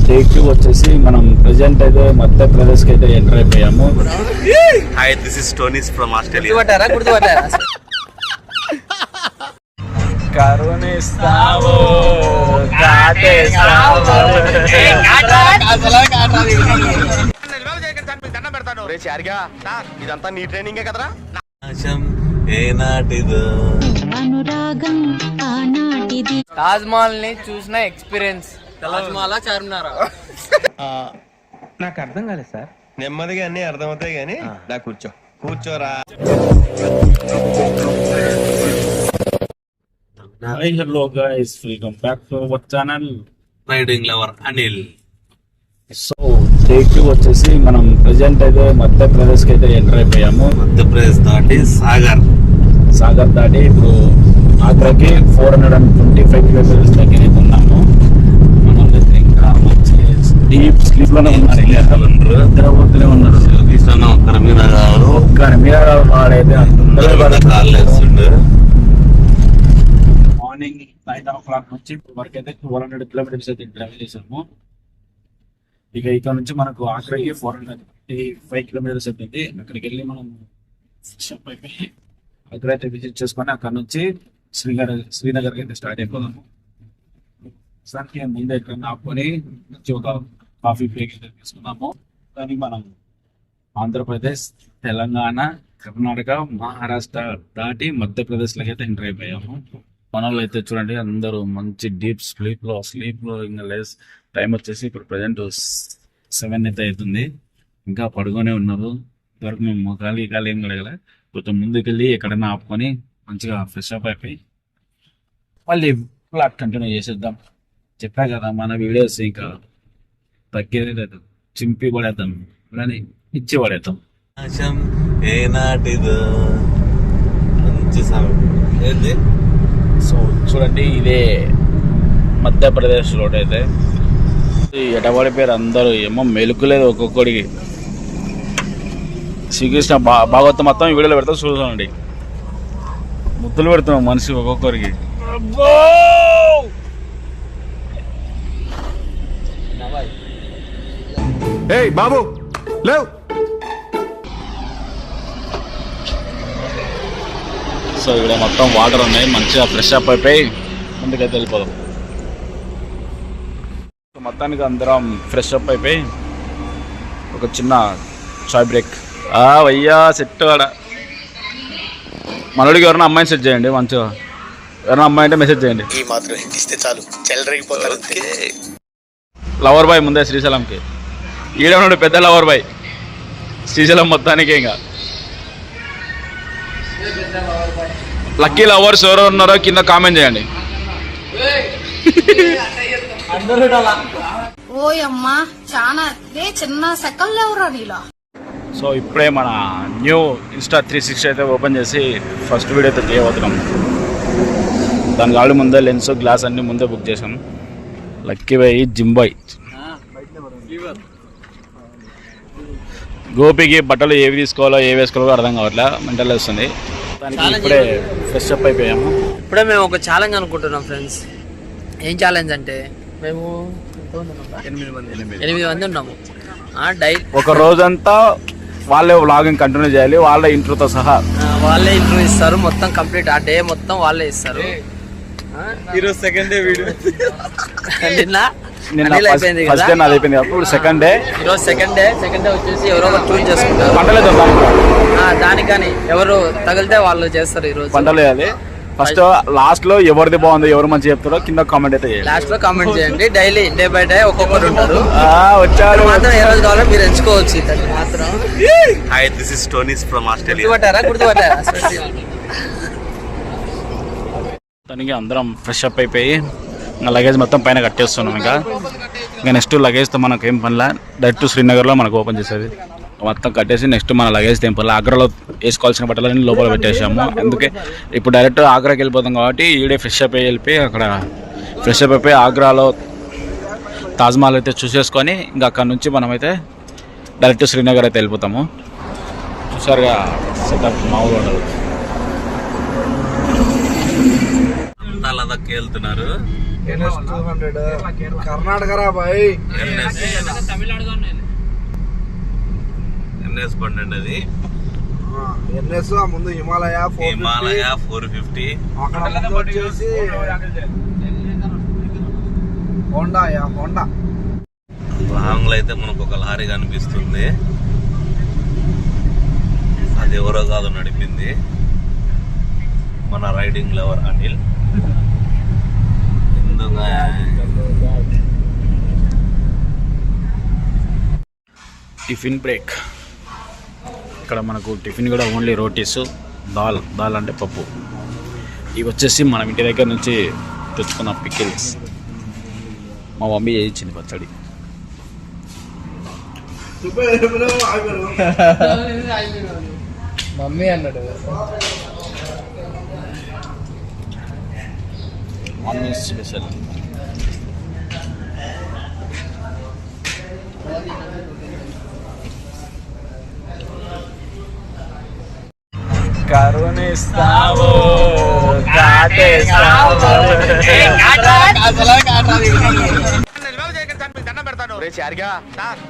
Day 2 వచ్చేసి మనం present అయితే మధ్యప్రదేశ్ కి అయితే ఎంటర్ అయిపోయాము. Hi, this is Tony's from Australia. కరుణిస్తావో కాటేస్తావో ఇదంతా నీ ట్రైనింగే కదరా. తాజ్ మహల్ ని చూసిన ఎక్స్పీరియన్స్. తాజ్ మహల్ చార్మినారా? నాకు అర్థం కాలేదు సార్. నెమ్మదిగా అన్ని అర్థమవుతాయి కానీ నా కూర్చోరా. Hello guys, welcome back to our channel riding lover Anil. So day 2 వచ్చేసి మనం ప్రెజెంట్ అయితే మధ్యప్రదేశ్ కి అయితే ఎంటర్ అయిపోయాము. మధ్యప్రదేశ్ దాటి సాగర్ దాటి ఇప్పుడు ఆగ్రాకి 425 కిలోమీటర్స్ దగ్గర ఉన్నాము. మనం ఇంకా మంచి డీప్ స్లీప్ లోనే ఉన్నారు. నిద్రపోతూనే ఉన్నారు. మీరా వాడైతే మార్నింగ్ 9 నుంచి వరకు అయితే 400 కిలోమీటర్స్ అయితే ట్రావెల్ చేసాము. ఇక ఇక్కడ నుంచి మనకు ఆగ్రాకి 435 కిలోమీటర్స్ అవుతుంది. అక్కడికి వెళ్ళి మనం షాప్ అయిపోయి ఆగ్రా అయితే విజిట్ చేసుకొని అక్కడ నుంచి శ్రీనగర్కి అయితే స్టార్ట్ అయిపోదాము. దానికి ముందు ఎక్కడ ఆపుకొని మంచి ఒక కాఫీ బ్రేక్ అయితే తీసుకున్నాము. కానీ మనం ఆంధ్రప్రదేశ్, తెలంగాణ, కర్ణాటక, మహారాష్ట్ర దాటి మధ్యప్రదేశ్లోకి అయితే ఎంటర్ అయిపోయాము. మనలో అయితే చూడండి అందరూ మంచి డీప్ స్లీప్ లో ఇంకా లేస్ టైం వచ్చేసి ఇప్పుడు ప్రజెంట్ 7 అయితే అవుతుంది. ఇంకా పడుకొని ఉన్నారు. ఇంతవరకు మేము ఖాళీ ఏం కడగలే. కొంచెం ముందుకు వెళ్ళి ఎక్కడైనా ఆపుకొని మంచిగా ఫ్రెష్ అప్ అయిపోయి మళ్ళీ ప్లాట్ కంటిన్యూ చేసేద్దాం. చెప్పా కదా మన వీడియోస్ ఇంకా తగ్గేది లేదు. చింపి పడేద్దాం కానీ ఇచ్చి పడేద్దాం. సో చూడండి, ఇదే మధ్యప్రదేశ్ రోడ్ అయితే. ఎటవాడి పేరు అందరూ ఏమో మెలుకులేదు ఒక్కొక్కడికి. శ్రీకృష్ణ భాగవతం మొత్తం ఈ వీడియోలో పెడతాం, చూడండి. ముద్దులు పెడుతున్నాం మనిషి ఒక్కొక్కరికి. బాబు లేవు. సో ఇక్కడ మొత్తం వాటర్ ఉన్నాయి. మంచిగా ఫ్రెష్ అప్ అయిపోయి ముందుకైతే వెళ్ళిపోదాం. మొత్తానికి అందరం ఫ్రెష్ అప్ అయిపోయి ఒక చిన్న చాయ్ బ్రేక్. అయ్యా సెట్ ఆడ మనోడికి ఎవరైనా అమ్మాయిని సెట్ చేయండి. మంచిగా ఎవరైనా అమ్మాయి అంటే మెసేజ్ చేయండి. ఈ మాత్రం ఇస్తే చాలు, చెల్లరగిపోతారు. లవర్ బాయ్ ముందే శ్రీశైలంకి. ఈడేమన్నాడు పెద్ద లవర్ బాయ్ శ్రీశైలం మొత్తానికి. ఇంకా లక్కీ లవర్స్ ఎవరు ఉన్నారో కింద కామెంట్ చేయండి. ఓయమ్మా చాలా చిన్న సెకండ్ ఎవరా నీలా. సో ఇప్పుడే మన న్యూ ఇన్స్టా 360 అయితే ఓపెన్ చేసి ఫస్ట్ వీడియో అయితే తీయబోతున్నాం. దానికి ఆల్రెడీ ముందే లెన్స్, గ్లాస్ అన్ని ముందే బుక్ చేసాం. లక్కీ బాయ్, జిమ్ బాయ్, గోపికి బట్టలు ఏవి తీసుకోవాలో ఏవి వేసుకోవాలో అర్థం కావట్లే, మెంటల్ వస్తుంది. దానికి ఇప్పుడే ఫ్రెష్ అప్ అయిపోయాము. ఇప్పుడే మేము ఒక ఛాలెంజ్ అనుకుంటున్నాం ఫ్రెండ్స్. ఏం ఛాలెంజ్ అంటే మేము 8 మంది ఉన్నాము. ఒక రోజంతా వాళ్ళే వ్లాగింగ్ కంటిన్యూ చేయాలి, వాళ్ళ ఇంట్రోతో సహా. వాళ్ళే ఇంట్రో ఇస్తారు, మొత్తం కంప్లీట్ ఆ డే మొత్తం వాళ్ళే ఇస్తారు. ఈరోజు సెకండ్ డే వీడియో. నిన్న ఫస్ట్ డే నాది అయిపోయింది. అప్పుడు సెకండ్ డే. ఈరోజు సెకండ్ డే వచ్చేసి ఎవరో ఒకరు చూస్ చేసుకుంటారు. పంటలేదు దానికి కానీ ఎవరు తగిలితే వాళ్ళు చేస్తారు. ఈరోజు పంటలు వేయాలి. ఫస్ట్ లాస్ట్ లో ఎవరిది బాగుంది, ఎవరు మంచి చెప్తారో కింద కామెంట్ అయితే చేయండి. లాస్ట్ లో కామెంట్ చేయండి. డైలీ డే బై డే ఒక్కొక్కరు ఉంటారు. వచ్చారు మాత్రం ఏ రోజు కావాలో మీరు ఎంచుకోవచ్చు. మాత్రం hi, this is Tony's from Australia. గుర్తుపట్టారా? దానికి అందరం ఫ్రెష్ అప్ అయిపోయి ఇంకా లగేజ్ మొత్తం పైన కట్టేస్తున్నాం. ఇంకా నెక్స్ట్ లగేజ్తో మనకు ఏం పనిలా, డైరెక్ట్ శ్రీనగర్లో మనకు ఓపెన్ చేసేది. మొత్తం కట్టేసి నెక్స్ట్ మన లగేజ్ తెంపాలి. ఆగ్రాలో వేసుకోవాల్సిన బట్టలన్నీ లోపల పెట్టేసాము. అందుకే ఇప్పుడు డైరెక్ట్ ఆగ్రాకి వెళ్ళిపోతాం కాబట్టి ఈడే ఫ్రెష్ అప్ వెళ్ళిపోయి అక్కడ ఫ్రెష్ అప్ అయిపోయి ఆగ్రాలో తాజ్మహల్ అయితే చూసేసుకొని ఇంకా అక్కడ నుంచి మనమైతే డైరెక్ట్ శ్రీనగర్ అయితే వెళ్ళిపోతాము. చూసారుగా సెటప్ మామూలు ఉండదు. కేరళకి వెళ్తున్నారు. కర్ణాటక రా బాయ్. ఎన్ఎస్ బండి అండి అది. ఎన్ఎస్ ముందు హిమాలయ 450. అక్కడ వచ్చేసి హోండా లాంగ్ లో అయితే మనకు ఒక లారీ కనిపిస్తుంది. అది ఎవరో కాదు నడిపింది, మన రైడింగ్ లవర్ అనిల్. ఎందుగా టిఫిన్ బ్రేక్. ఇక్కడ మనకు టిఫిన్ కూడా ఓన్లీ రోటీస్, దాల్ అంటే పప్పు. ఇవి వచ్చేసి మనం ఇంటి దగ్గర నుంచి తెచ్చుకున్న పికిల్స్. మా మమ్మీ చేయించింది పచ్చడి. మమ్మీ అన్నాడు. Mummy special. కరుణిస్తావు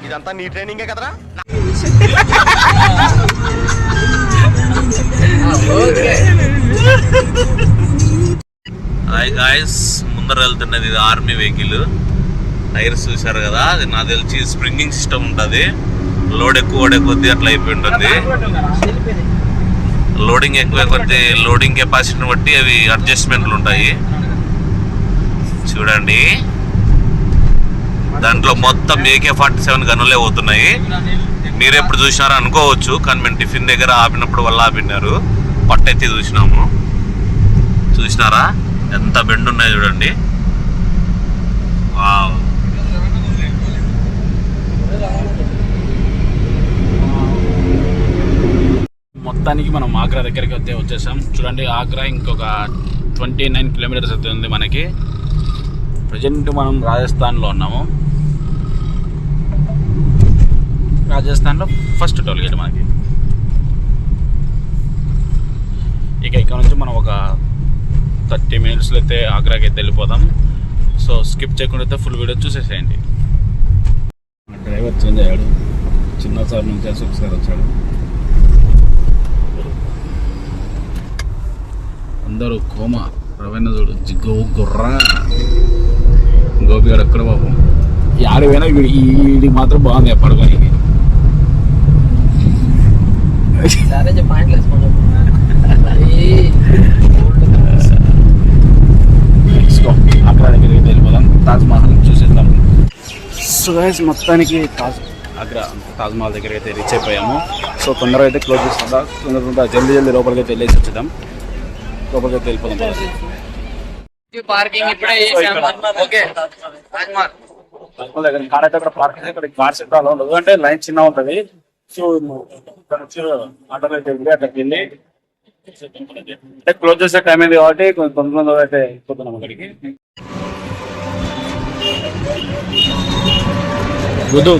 ఇదంతా నీ ట్రైనింగే కదరా. హాయ్ గాయస్, ముందర వెళ్తున్నది ఇది ఆర్మీ వెహికల్. టైర్స్ చూసారు కదా, అది నాకు తెలిసి స్ప్రింగింగ్ సిస్టమ్ ఉంటుంది. లోడ్ ఎక్కువ కొద్ది అట్లా అయిపోయి ఉంటుంది. లోడింగ్ ఎక్కువ కొద్ది లోడింగ్ కెపాసిటీని బట్టి అవి అడ్జస్ట్మెంట్లు ఉంటాయి. చూడండి, దాంట్లో మొత్తం AK-47 గనులే పోతున్నాయి. మీరు ఎప్పుడు చూసినారో అనుకోవచ్చు, కానీ మేము టిఫిన్ దగ్గర ఆపినప్పుడు వల్ల ఆపినారు. పట్టెత్తి చూసినారా ఎంత బెండ్ ఉన్నాయి చూడండి. వావ్. మొత్తానికి మనం ఆగ్రా దగ్గరికి అయితే వచ్చేసాం. చూడండి, ఆగ్రా ఇంకొక 29 కిలోమీటర్స్ అయితే ఉంది మనకి. ప్రజెంట్ మనం రాజస్థాన్లో ఉన్నాము. రాజస్థాన్లో ఫస్ట్ టోల్ గేట్ మనకి. ఇక ఇక్కడ నుంచి మనం ఒక 30 మినిట్స్లో అయితే ఆగ్రాకి అయితే వెళ్ళిపోదాం. సో స్కిప్ చేయకుండా అయితే ఫుల్ వీడియో చూసేసేయండి. డ్రైవర్ చేంజ్ అయ్యాడు, చిన్నసారి నుంచి ఒకసారి వచ్చాడు. అందరూ కోమా రవీణ చూడు, గుర్రా గోపిగాడు ఎక్కడ బాబు. యాడు పోయినా వీడికి మాత్రం బాగుంది పడుకోనికి. ఆగ్రా దగ్గరికి వెళ్ళిపోదాం, తాజ్మహల్ చూసేద్దాం. సో గైస్, మొత్తానికి తాజ్మహల్ దగ్గరికి అయితే రీచ్ అయిపోయాము. సో తొందరగా అయితే క్లోజ్ చేస్తుందా, తొందరగా జల్దీ లోపలికి అయితే వెళ్ళేసి వచ్చేద్దాం. లోపలికి అయితే వెళ్ళిపోదాం. పార్కింగ్ ఇప్పుడే కార్ అయితే అక్కడ పార్క్ అయితే ఇక్కడ కార్ సెట్ అలా ఉండదు, అంటే లైన్ చిన్న ఉంటుంది. సో ఇక్కడ నుంచి ఆటోలో అయితే వెళ్ళి అక్కడికి వెళ్ళి అంటే క్లోజ్ చేసే టైం అయింది కాబట్టి కొంచెం తొందరగా అయితే వెళ్ళిపోతున్నాం అక్కడికి. గుద్దు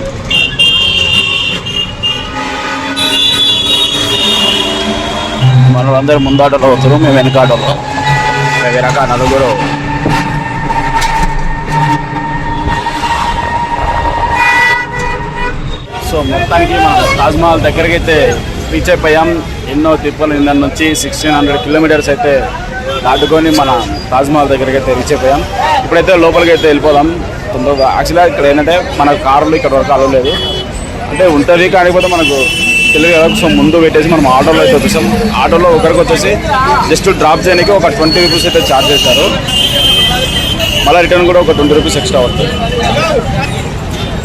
మనలందరూ ముందాటలో వస్తారు, మేము వెనక ఆటోలో. వెనక నలుగురు. సో మొత్తానికి మనం తాజ్మహల్ దగ్గరికి అయితే రీచ్ అయిపోయాం. ఎన్నో తిప్పలు ఇంధన నుంచి 1600 కిలోమీటర్స్ అయితే దాటుకొని మన తాజ్మహల్ దగ్గరికి అయితే రీచ్ అయిపోయాం. ఇప్పుడైతే లోపలికి అయితే వెళ్ళిపోదాం తొందరగా. యాక్చువల్గా ఇక్కడ ఏంటంటే మన కారులో ఇక్కడ వరకు అలవలేదు, అంటే ఉంటుంది కాకపోతే మనకు తెలియదు కదా. సో ముందు పెట్టేసి మనం ఆటోలో అయితే వచ్చేసాం. ఆటోలో ఒకరికి వచ్చేసి జస్ట్ డ్రాప్ చేయడానికి ఒక 20 రూపీస్ అయితే ఛార్జ్ చేశారు. మళ్ళీ రిటర్న్ కూడా ఒక 20 రూపీస్ ఎక్స్ట్రా అవుతుంది.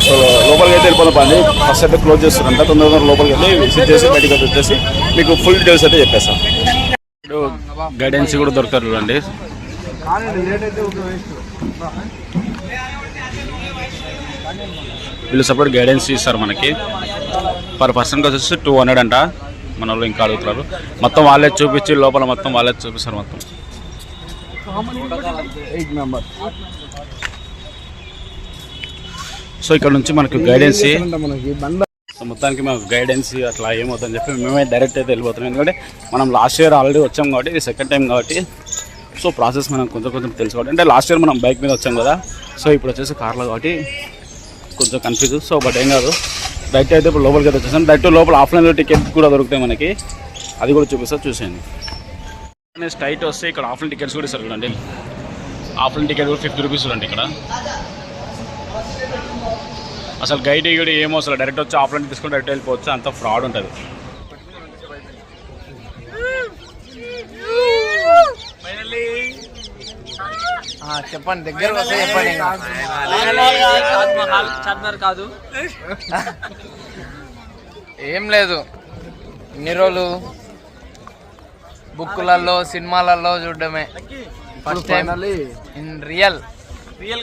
సో లోపలికి అయితే వెళ్ళిపోదాం పని. ఫస్ట్ అయితే క్లోజ్ చేస్తారంట. తొందరగా లోపలికి వెళ్ళి విజిట్ చేసి బయటకు అయితే వచ్చేసి మీకు ఫుల్ డీటెయిల్స్ అయితే చెప్పేస్తాం. ఇప్పుడు గైడెన్స్ కూడా దొరుకుతారు చూడండి. వీళ్ళు సపరేట్ గైడెన్స్ ఇస్తారు మనకి. పర్ పర్సన్కి వచ్చేసి 200 అంట. మన వాళ్ళు ఇంకా అడుగుతున్నారు. మొత్తం వాళ్ళే చూపించి లోపల మొత్తం వాళ్ళే చూపిస్తారు మొత్తం. 8 మెంబర్స్. సో ఇక్కడ నుంచి మనకు గైడెన్స్, సో మొత్తానికి మాకు గైడెన్స్ అట్లా ఏమవుతుందని చెప్పి మేమే డైరెక్ట్ అయితే వెళ్ళిపోతున్నాం. ఎందుకంటే మనం లాస్ట్ ఇయర్ ఆల్రెడీ వచ్చాం కాబట్టి ఇది సెకండ్ టైం కాబట్టి సో ప్రాసెస్ మనం కొంచెం తెలుసుకోవాలి. అంటే లాస్ట్ ఇయర్ మనం బైక్ మీద వచ్చాం కదా, సో ఇప్పుడు వచ్చేసి కార్లో కాబట్టి కొంచెం కన్ఫ్యూజ్. సో బట్ ఏం కాదు, డైరెక్ట్ అయితే ఇప్పుడు లోపలికి అయితే వచ్చేసాం. డైరెక్ట్ లోపల ఆఫ్లైన్లో టికెట్ కూడా దొరుకుతాయి మనకి, అది కూడా చూపిస్తారు, చూసేయండి. స్ట్రైట్ వస్తే ఇక్కడ ఆఫ్లైన్ టికెట్స్ కూడా ఇస్తారు చూడండి. ఆఫ్లైన్ టికెట్ కూడా 50 రూపీస్ చూడండి ఇక్కడ. అసలు గైడ్ కూడా ఏమో అసలు డైరెక్ట్ వచ్చి ఆఫ్లైన్ తీసుకొని డైరెక్ట్ వెళ్ళిపోవచ్చు, అంత ఫ్రాడ్ ఉంటుంది. చెప్పండి, దగ్గరకు వస్తే చెప్పండి. కాదు ఏం లేదు, ఇన్ని రోజులు బుక్కులలో సినిమాలలో చూడడమే, ఫస్ట్ టైం ఇన్ రియల్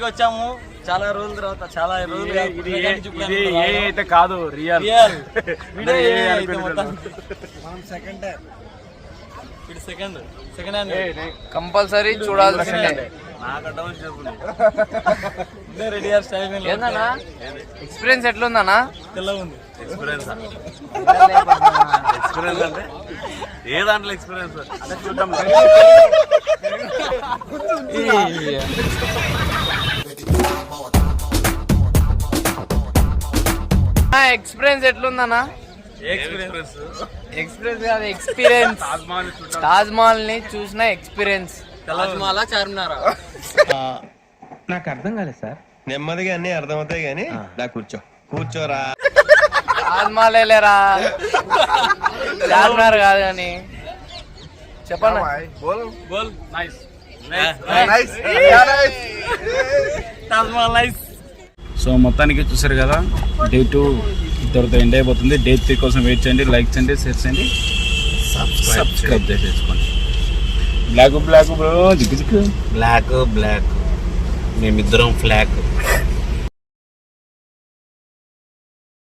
గా వచ్చాము. చాలా రోజుల తర్వాత, చాలా రోజులు అయితే కాదు రియల్ సెకండ్ హ్యాండ్ కంపల్సరీ చూడాల్సిందే. రెడీ స్టైల్ ఏందన్నా ఎక్స్పీరియన్స్ ఎట్లుందన్నా? తెల్లగా ఉంది. ఎక్స్పీరియన్స్ అంటే ఏ దాంట్లో ఎక్స్పీరియన్స్ చూద్దాం. ఎక్స్పీరియన్స్ ఎట్లుందన్నా? ఎక్స్పీరియన్స్ కాదు, ఎక్స్పీరియన్స్. తాజ్ మహల్ ని చూసిన ఎక్స్పీరియన్స్. తాజ్ మహల్ చార్మినారా? నాకు అర్థం కాలేదు సార్. నెమ్మదిగా అన్ని అర్థమవుతాయి కానీ దా కూర్చోరా. తాజ్ మహల్ లేరా, చార్మినార్ కాదు కానీ. చెప్పండి. తాజ్ మహల్ నైస్. సో మొత్తానికి చూసారు కదా, డే 2 ఇద్దరితో ఎండ్ అయిపోతుంది. డే 3 కోసం వెయిట్ చేయండి, లైక్ చేయండి, షేర్ చేయండి, సబ్స్క్రైబ్ చేసేసుకోండి. బ్లాక్ బ్రో, జిగ్గు బ్లాక్ మేమిద్దరం ఫ్లాక్.